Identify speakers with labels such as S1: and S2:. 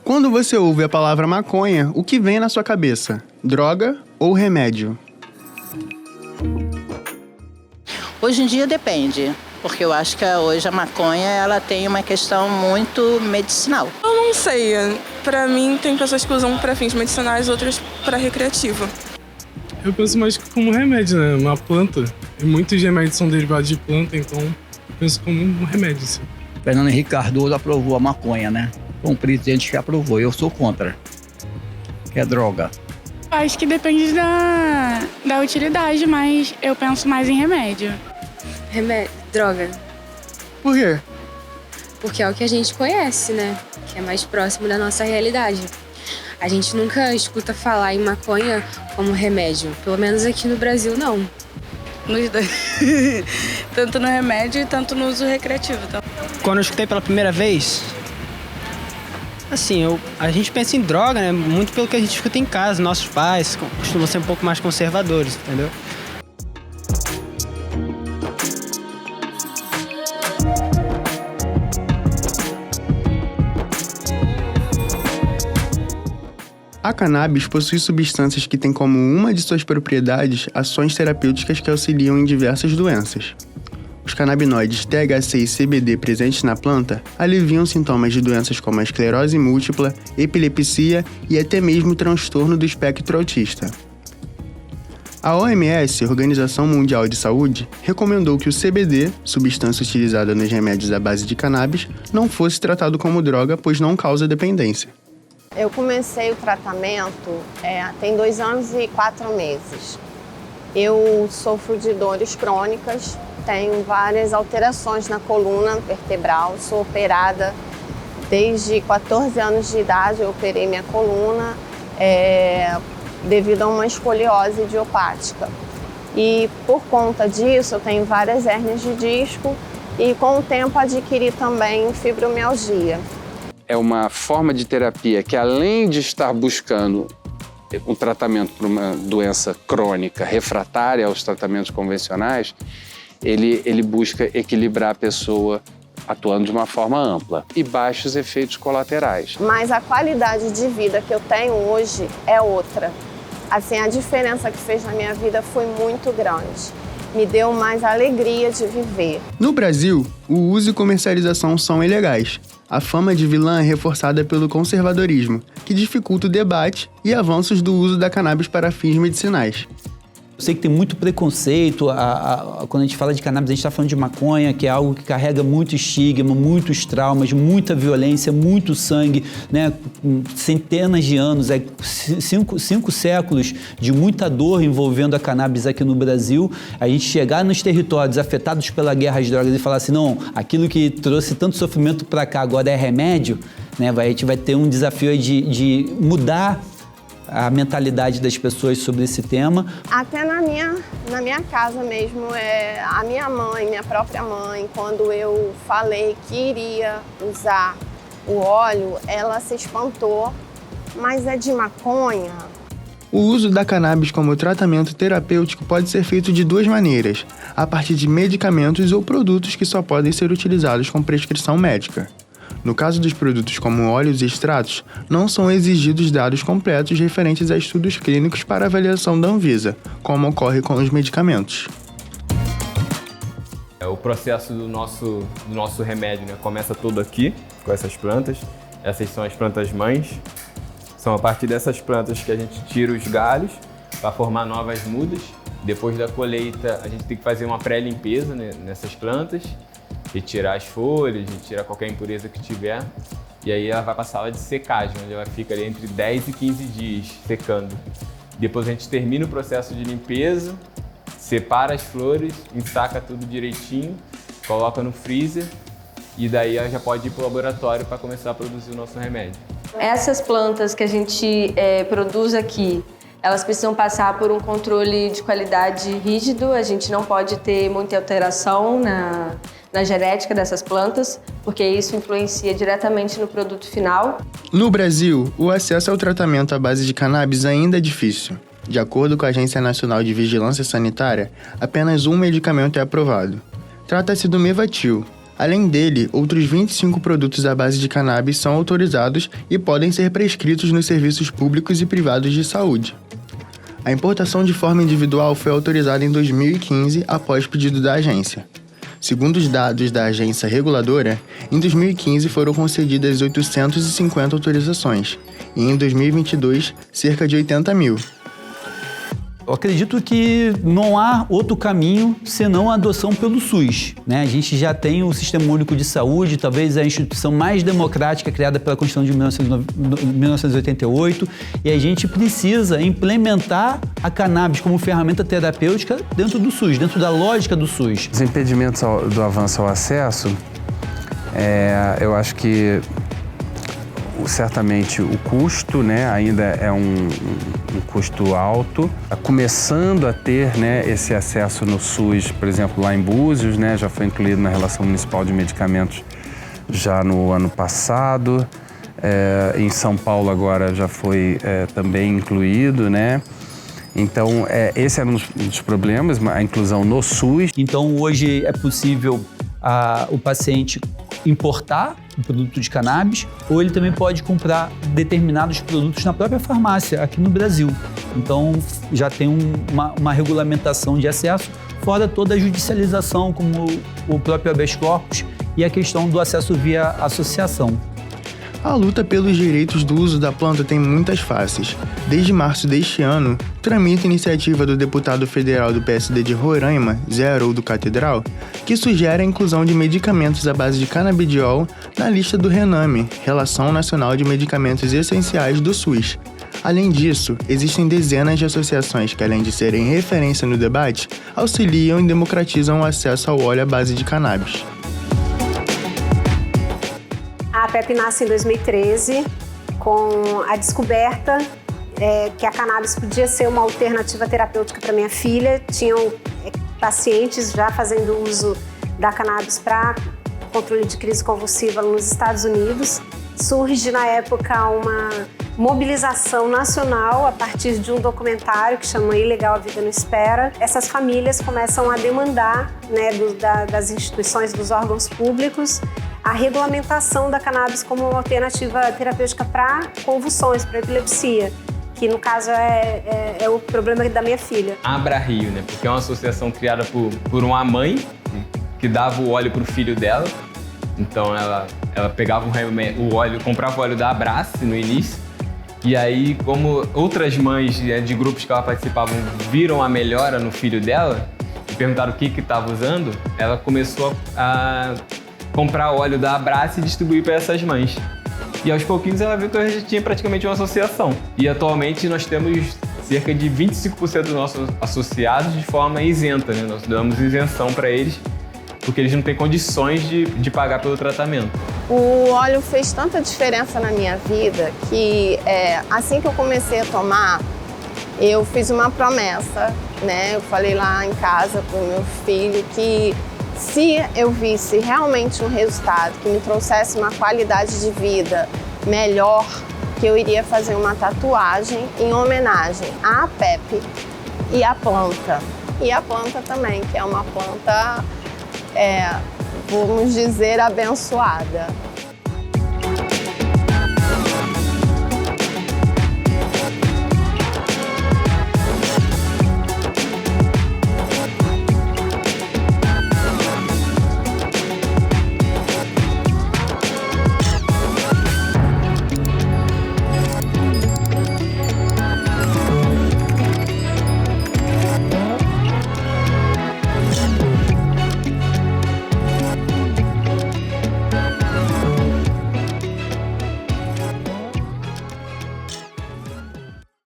S1: Quando você ouve a palavra maconha, o que vem na sua cabeça? Droga ou remédio?
S2: Hoje em dia depende, porque eu acho que hoje a maconha ela tem uma questão muito medicinal.
S3: Eu não sei, pra mim tem pessoas que usam para fins medicinais, outras para recreativo.
S4: Eu penso mais como remédio, né? Uma planta. E muitos remédios são derivados de planta, então eu penso como um remédio, sim.
S5: Fernando Henrique Cardoso aprovou a maconha, né? Foi um presidente que aprovou, eu sou contra. Que é droga.
S6: Acho que depende da utilidade, mas eu penso mais em remédio.
S7: Droga.
S1: Por quê?
S7: Porque é o que a gente conhece, né? Que é mais próximo da nossa realidade. A gente nunca escuta falar em maconha como remédio. Pelo menos aqui no Brasil, não.
S6: Nos dois. Tanto no remédio e tanto no uso recreativo.
S8: Quando eu escutei pela primeira vez, assim, a gente pensa em droga, né? Muito pelo que a gente escuta em casa. Nossos pais costumam ser um pouco mais conservadores, entendeu?
S1: A cannabis possui substâncias que têm como uma de suas propriedades ações terapêuticas que auxiliam em diversas doenças. Os canabinoides THC e CBD presentes na planta aliviam sintomas de doenças como a esclerose múltipla, epilepsia e até mesmo transtorno do espectro autista. A OMS, Organização Mundial de Saúde, recomendou que o CBD, substância utilizada nos remédios à base de cannabis, não fosse tratado como droga, pois não causa dependência.
S9: Eu comecei o tratamento tem 2 anos e 4 meses. Eu sofro de dores crônicas, tenho várias alterações na coluna vertebral, sou operada desde 14 anos de idade, eu operei minha coluna devido a uma escoliose idiopática. E por conta disso eu tenho várias hérnias de disco e com o tempo adquiri também fibromialgia.
S10: É uma forma de terapia que, além de estar buscando um tratamento para uma doença crônica refratária aos tratamentos convencionais, ele busca equilibrar a pessoa atuando de uma forma ampla e baixos efeitos colaterais.
S9: Mas a qualidade de vida que eu tenho hoje é outra. Assim, a diferença que fez na minha vida foi muito grande. Me deu mais alegria de viver.
S1: No Brasil, o uso e comercialização são ilegais. A fama de vilã é reforçada pelo conservadorismo, que dificulta o debate e avanços do uso da cannabis para fins medicinais.
S5: Eu sei que tem muito preconceito, quando a gente fala de cannabis, a gente está falando de maconha, que é algo que carrega muito estigma, muitos traumas, muita violência, muito sangue, né? Centenas de anos, 5 séculos de muita dor envolvendo a cannabis aqui no Brasil. A gente chegar nos territórios afetados pela guerra às drogas e falar assim, não, aquilo que trouxe tanto sofrimento para cá agora é remédio, né? A gente vai ter um desafio aí de mudar a mentalidade das pessoas sobre esse tema.
S9: Até na minha casa mesmo, a minha mãe, minha própria mãe, quando eu falei que iria usar o óleo, ela se espantou, mas é de maconha?
S1: O uso da cannabis como tratamento terapêutico pode ser feito de 2 maneiras, a partir de medicamentos ou produtos que só podem ser utilizados com prescrição médica. No caso dos produtos como óleos e extratos, não são exigidos dados completos referentes a estudos clínicos para avaliação da Anvisa, como ocorre com os medicamentos.
S11: O processo do nosso remédio, né, começa todo aqui, com essas plantas. Essas são as plantas mães. São a partir dessas plantas que a gente tira os galhos para formar novas mudas. Depois da colheita, a gente tem que fazer uma pré-limpeza, né, nessas plantas. Retirar as folhas, retirar qualquer impureza que tiver. E aí ela vai para a sala de secagem, onde ela fica ali entre 10 e 15 dias secando. Depois a gente termina o processo de limpeza, separa as flores, ensaca tudo direitinho, coloca no freezer e daí ela já pode ir para o laboratório para começar a produzir o nosso remédio.
S7: Essas plantas que a gente produz aqui, elas precisam passar por um controle de qualidade rígido, a gente não pode ter muita alteração na genética dessas plantas, porque isso influencia diretamente no produto final.
S1: No Brasil, o acesso ao tratamento à base de cannabis ainda é difícil. De acordo com a Agência Nacional de Vigilância Sanitária, apenas um medicamento é aprovado. Trata-se do Mevatil, Além dele, outros 25 produtos à base de cannabis são autorizados e podem ser prescritos nos serviços públicos e privados de saúde. A importação de forma individual foi autorizada em 2015 após pedido da agência. Segundo os dados da agência reguladora, em 2015 foram concedidas 850 autorizações e em 2022, cerca de 80 mil.
S5: Eu acredito que não há outro caminho senão a adoção pelo SUS, né? A gente já tem o Sistema Único de Saúde, talvez a instituição mais democrática criada pela Constituição de 1988, e a gente precisa implementar a cannabis como ferramenta terapêutica dentro do SUS, dentro da lógica do SUS.
S10: Os impedimentos do avanço ao acesso, eu acho que certamente o custo, né, ainda é um custo alto. Começando a ter, né, esse acesso no SUS, por exemplo, lá em Búzios, né, já foi incluído na Relação Municipal de Medicamentos já no ano passado. Em São Paulo agora já foi também incluído, né? Então, esse era um dos problemas, a inclusão no SUS.
S5: Então, hoje é possível o paciente importar um produto de cannabis, ou ele também pode comprar determinados produtos na própria farmácia, aqui no Brasil. Então, já tem uma regulamentação de acesso, fora toda a judicialização, como o próprio habeas corpus e a questão do acesso via associação.
S1: A luta pelos direitos do uso da planta tem muitas faces. Desde março deste ano, tramita a iniciativa do deputado federal do PSD de Roraima, Zé Haroldo Catedral, que sugere a inclusão de medicamentos à base de canabidiol na lista do RENAME, Relação Nacional de Medicamentos Essenciais do SUS. Além disso, existem dezenas de associações que, além de serem referência no debate, auxiliam e democratizam o acesso ao óleo à base de cannabis.
S12: A PEP nasce em 2013 com a descoberta que a cannabis podia ser uma alternativa terapêutica para minha filha. Tinham pacientes já fazendo uso da cannabis para controle de crise convulsiva nos Estados Unidos. Surge na época uma mobilização nacional a partir de um documentário que chama Ilegal a Vida Não Espera. Essas famílias começam a demandar, né, das instituições, dos órgãos públicos, a regulamentação da cannabis como uma alternativa terapêutica para convulsões, para epilepsia, que no caso é o problema da minha filha.
S11: Abra Rio, né? Porque é uma associação criada por uma mãe que dava o óleo para o filho dela. Então ela pegava o óleo, comprava o óleo da Abrace no início. E aí, como outras mães de grupos que ela participava viram a melhora no filho dela e perguntaram o que estava usando, ela começou a comprar óleo da Abrace e distribuir para essas mães. E aos pouquinhos ela viu que a gente tinha praticamente uma associação. E atualmente nós temos cerca de 25% dos nossos associados de forma isenta, né? Nós damos isenção para eles, porque eles não têm condições de pagar pelo tratamento.
S9: O óleo fez tanta diferença na minha vida que assim que eu comecei a tomar, eu fiz uma promessa, né? Eu falei lá em casa pro meu filho que se eu visse realmente um resultado que me trouxesse uma qualidade de vida melhor, que eu iria fazer uma tatuagem em homenagem à PEP e à planta. E a planta também, que é uma planta, vamos dizer, abençoada.